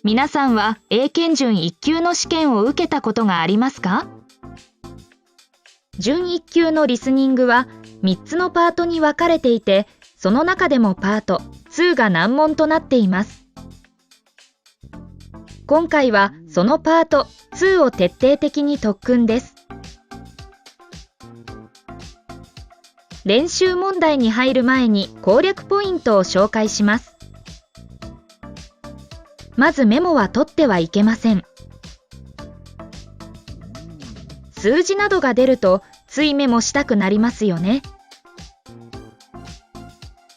皆さんは英検準1級の試験を受けたことがありますか？準1級のリスニングは3つのパートに分かれていて、その中でもパート2が難問となっています。今回はそのパート2を徹底的に特訓です。練習問題に入る前に攻略ポイントを紹介します。まずメモは取ってはいけません。数字などが出るとついメモしたくなりますよね。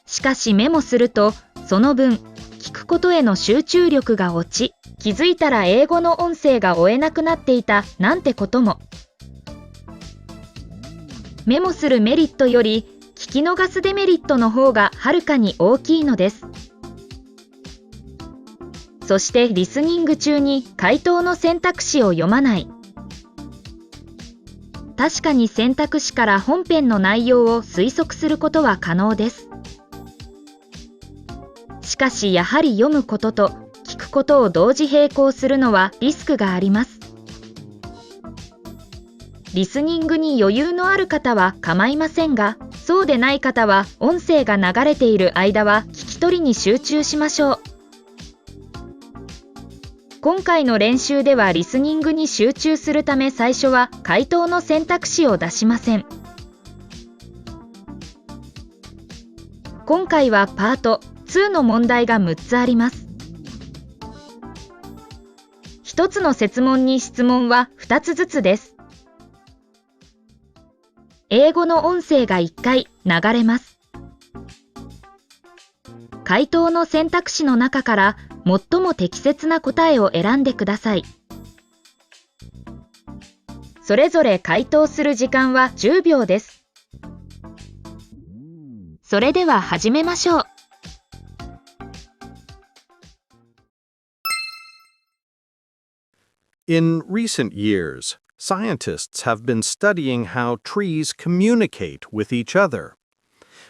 しかしメモするとその分聞くことへの集中力が落ち、気づいたら英語の音声が追えなくなっていたなんてことも。メモするメリットより聞き逃すデメリットの方がはるかに大きいのです。そしてリスニング中に回答の選択肢を読まない。確かに選択肢から本編の内容を推測することは可能です。しかしやはり読むことと聞くことを同時並行するのはリスクがあります。リスニングに余裕のある方は構いませんが、そうでない方は音声が流れている間は聞き取りに集中しましょう。今回の練習ではリスニングに集中するため最初は回答の選択肢を出しません。今回はパート2の問題が6つあります。1つの設問に質問は2つずつです。英語の音声が1回流れます。回答の選択肢の中から最も適切な答えを選んでください。それぞれ回答する時間は10秒です。それでは始めましょう。In recent years, scientists have been studying how trees communicate with each other.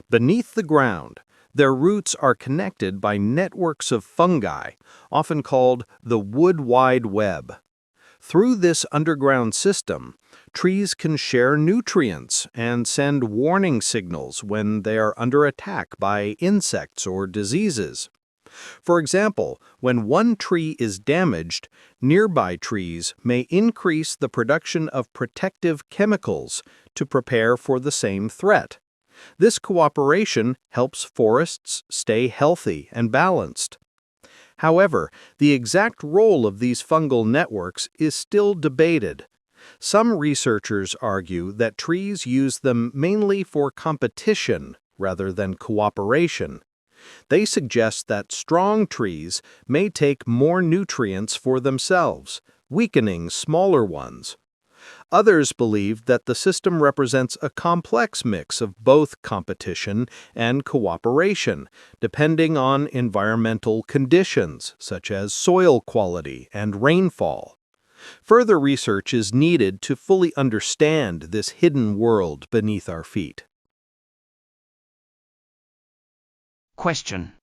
Beneath the ground, their roots are connected by networks of fungi, often called the wood wide web. Through this underground system, trees can share nutrients and send warning signals when they are under attack by insects or diseases. For example, when one tree is damaged, nearby trees may increase the production of protective chemicals to prepare for the same threat. This cooperation helps forests stay healthy and balanced. However, the exact role of these fungal networks is still debated. Some researchers argue that trees use them mainly for competition rather than cooperation. They suggest that strong trees may take more nutrients for themselves, weakening smaller ones. Others believe that the system represents a complex mix of both competition and cooperation, depending on environmental conditions such as soil quality and rainfall. Further research is needed to fully understand this hidden world beneath our feet. Question.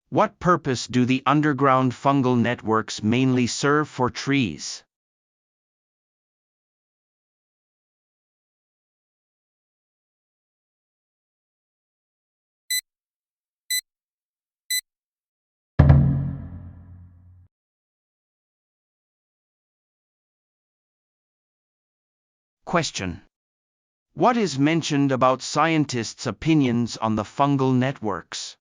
What purpose do the underground fungal networks mainly serve for trees? Question. What is mentioned about scientists' opinions on the fungal networks?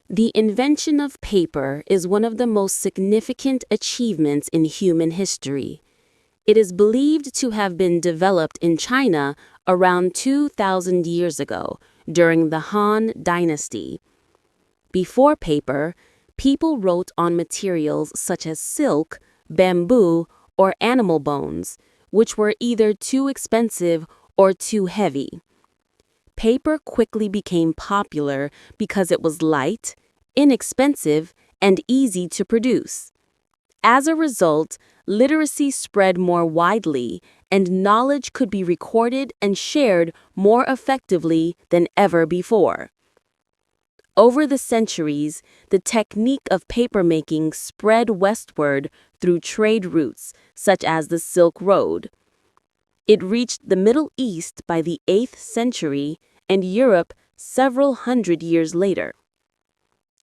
The invention of paper is one of the most significant achievements in human history. It is believed to have been developed in China around 2,000 years ago during the Han Dynasty. Before paper, people wrote on materials such as silk, bamboo, or animal bones, which were either too expensive or too heavy. paper quickly became popular because it was light, inexpensive, and easy to produce. As a result, literacy spread more widely, and knowledge could be recorded and shared more effectively than ever before. Over the centuries, the technique of papermaking spread westward through trade routes, such as the Silk Road. It reached the Middle East by the 8th century and Europe several hundred years later.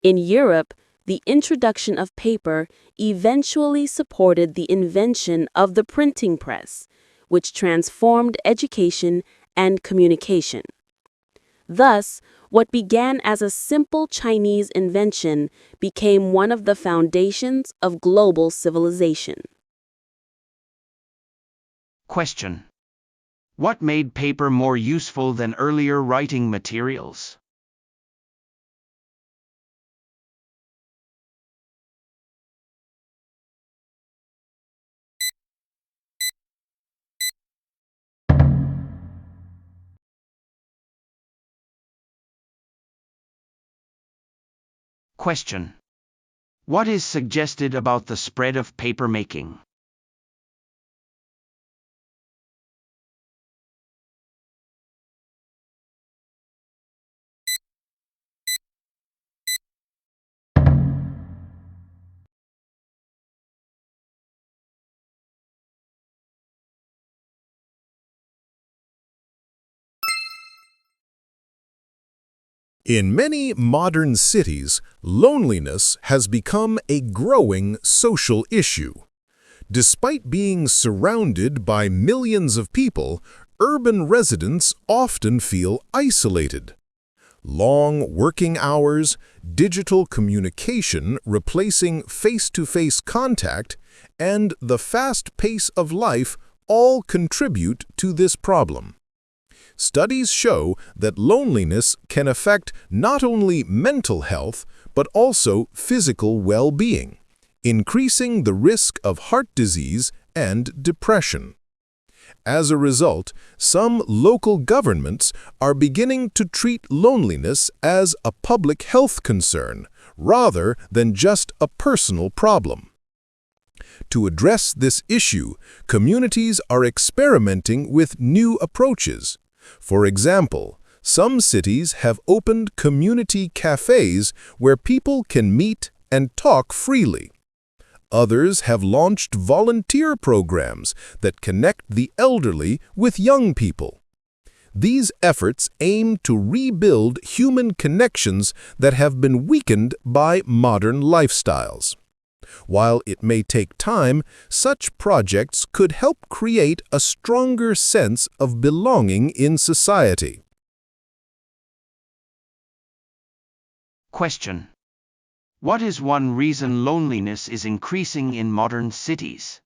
In Europe, the introduction of paper eventually supported the invention of the printing press, which transformed education and communication. Thus, what began as a simple Chinese invention became one of the foundations of global civilization. Question. What made paper more useful than earlier writing materials? Question. What is suggested about the spread of papermaking? In many modern cities, loneliness has become a growing social issue. Despite being surrounded by millions of people, urban residents often feel isolated. Long working hours, digital communication replacing face-to-face contact, and the fast pace of life all contribute to this problem. Studies show that loneliness can affect not only mental health but also physical well-being, increasing the risk of heart disease and depression. As a result, some local governments are beginning to treat loneliness as a public health concern rather than just a personal problem. To address this issue, communities are experimenting with new approaches. For example, some cities have opened community cafes where people can meet and talk freely. Others have launched volunteer programs that connect the elderly with young people. These efforts aim to rebuild human connections that have been weakened by modern lifestyles. While it may take time, such projects could help create a stronger sense of belonging in society. Question. What is one reason loneliness is increasing in modern cities?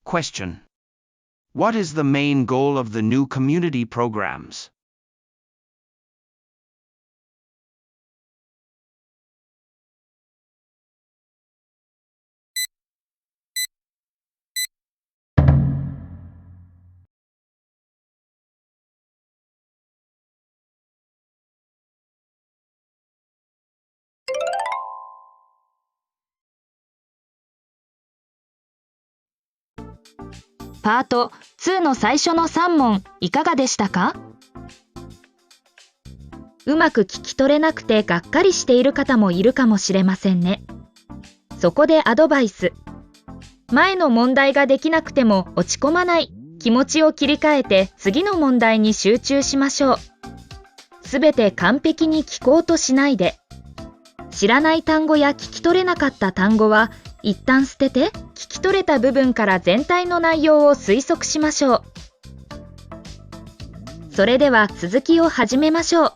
Question. What is the main goal of the new community programs?パート2の最初の3問いかがでしたか？うまく聞き取れなくてがっかりしている方もいるかもしれませんね。そこでアドバイス。前の問題ができなくても落ち込まない。気持ちを切り替えて次の問題に集中しましょう。すべて完璧に聞こうとしないで。知らない単語や聞き取れなかった単語は一旦捨てて、聞き取れた部分から全体の内容を推測しましょう。それでは続きを始めましょう。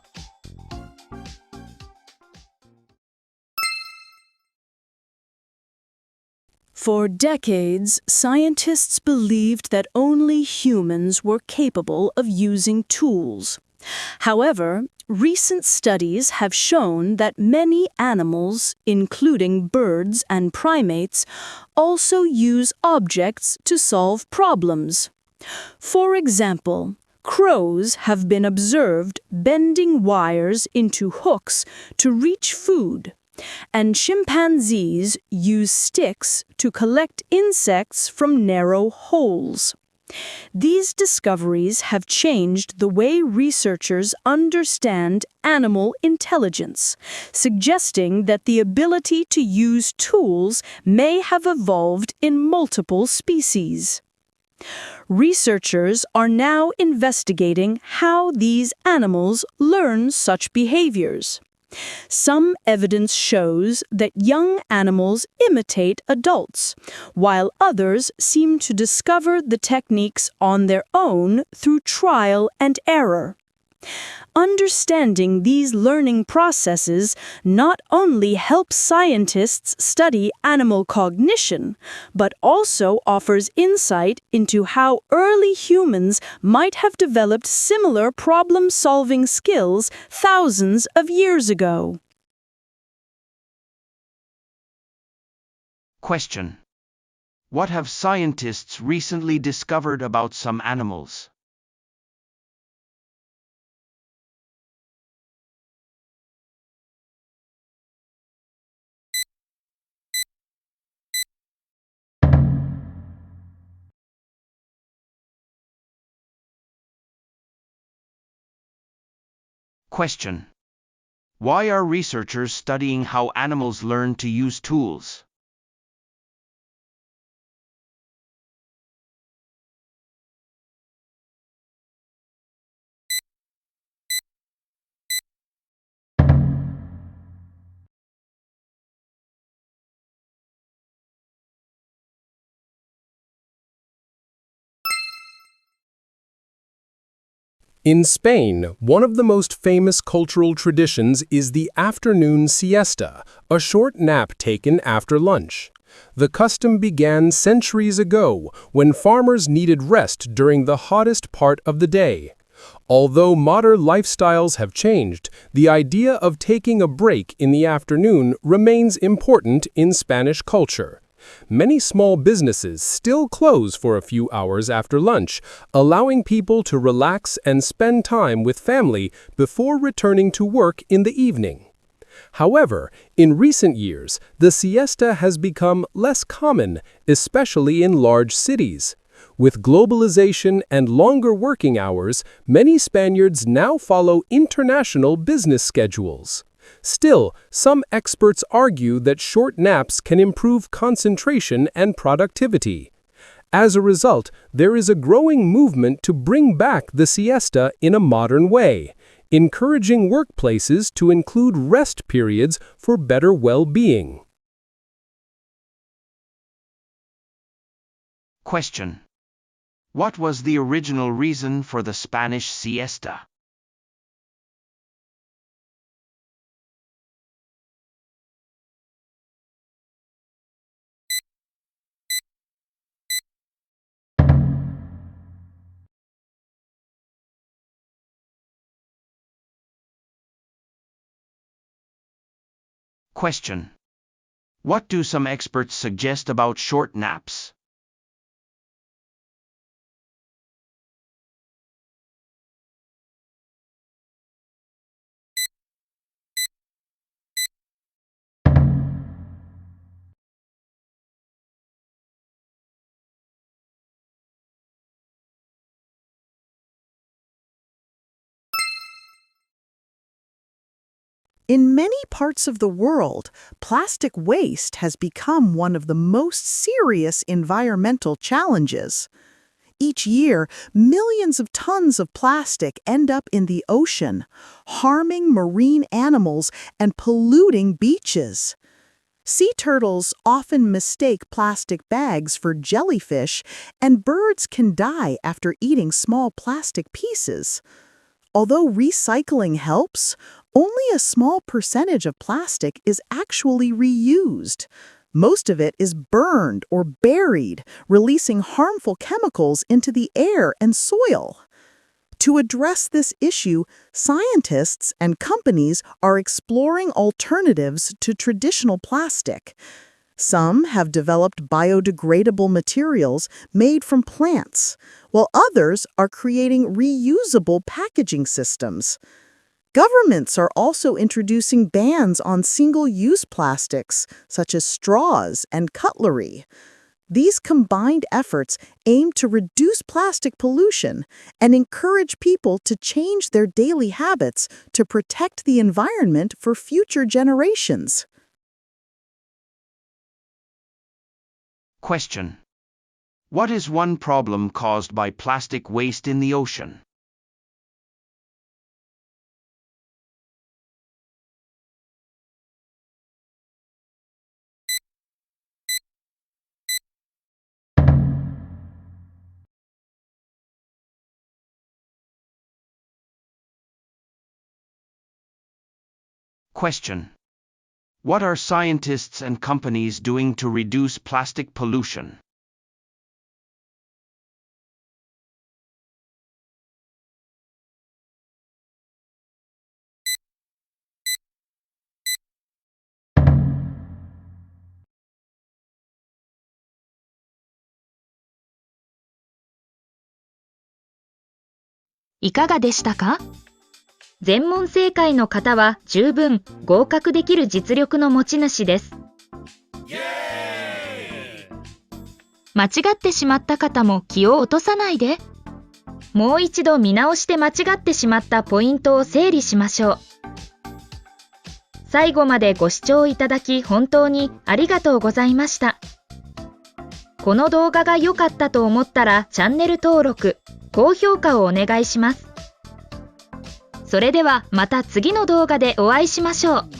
For decades, scientists believed that only humans were capable of using tools. However, recent studies have shown that many animals, including birds and primates, also use objects to solve problems. For example, crows have been observed bending wires into hooks to reach food, and chimpanzees use sticks to collect insects from narrow holes. These discoveries have changed the way researchers understand animal intelligence, suggesting that the ability to use tools may have evolved in multiple species. Researchers are now investigating how these animals learn such behaviors. Some evidence shows that young animals imitate adults, while others seem to discover the techniques on their own through trial and error. Understanding these learning processes not only helps scientists study animal cognition, but also offers insight into how early humans might have developed similar problem-solving skills thousands of years ago. Question. What have scientists recently discovered about some animals? Question. Why are researchers studying how animals learn to use tools? In Spain, one of the most famous cultural traditions is the afternoon siesta, a short nap taken after lunch. The custom began centuries ago when farmers needed rest during the hottest part of the day. Although modern lifestyles have changed, the idea of taking a break in the afternoon remains important in Spanish culture. Many small businesses still close for a few hours after lunch, allowing people to relax and spend time with family before returning to work in the evening. However, in recent years, the siesta has become less common, especially in large cities. With globalization and longer working hours, many Spaniards now follow international business schedules. Still, some experts argue that short naps can improve concentration and productivity. As a result, there is a growing movement to bring back the siesta in a modern way, encouraging workplaces to include rest periods for better well-being. Question. What was the original reason for the Spanish siesta? Question. What do some experts suggest about short naps? In many parts of the world, plastic waste has become one of the most serious environmental challenges. Each year, millions of tons of plastic end up in the ocean, harming marine animals and polluting beaches. Sea turtles often mistake plastic bags for jellyfish, and birds can die after eating small plastic pieces. Although recycling helps, only a small percentage of plastic is actually reused. Most of it is burned or buried, releasing harmful chemicals into the air and soil. To address this issue, scientists and companies are exploring alternatives to traditional plastic. Some have developed biodegradable materials made from plants, while others are creating reusable packaging systems. Governments are also introducing bans on single-use plastics, such as straws and cutlery. These combined efforts aim to reduce plastic pollution and encourage people to change their daily habits to protect the environment for future generations. Question. What is one problem caused by plastic waste in the ocean? Question. What are scientists and companies doing to reduce plastic pollution?いかがでしたか？全問正解の方は十分合格できる実力の持ち主です。間違ってしまった方も気を落とさないで。もう一度見直して間違ってしまったポイントを整理しましょう。最後までご視聴いただき本当にありがとうございました。この動画が良かったと思ったらチャンネル登録、高評価をお願いします。それではまた次の動画でお会いしましょう。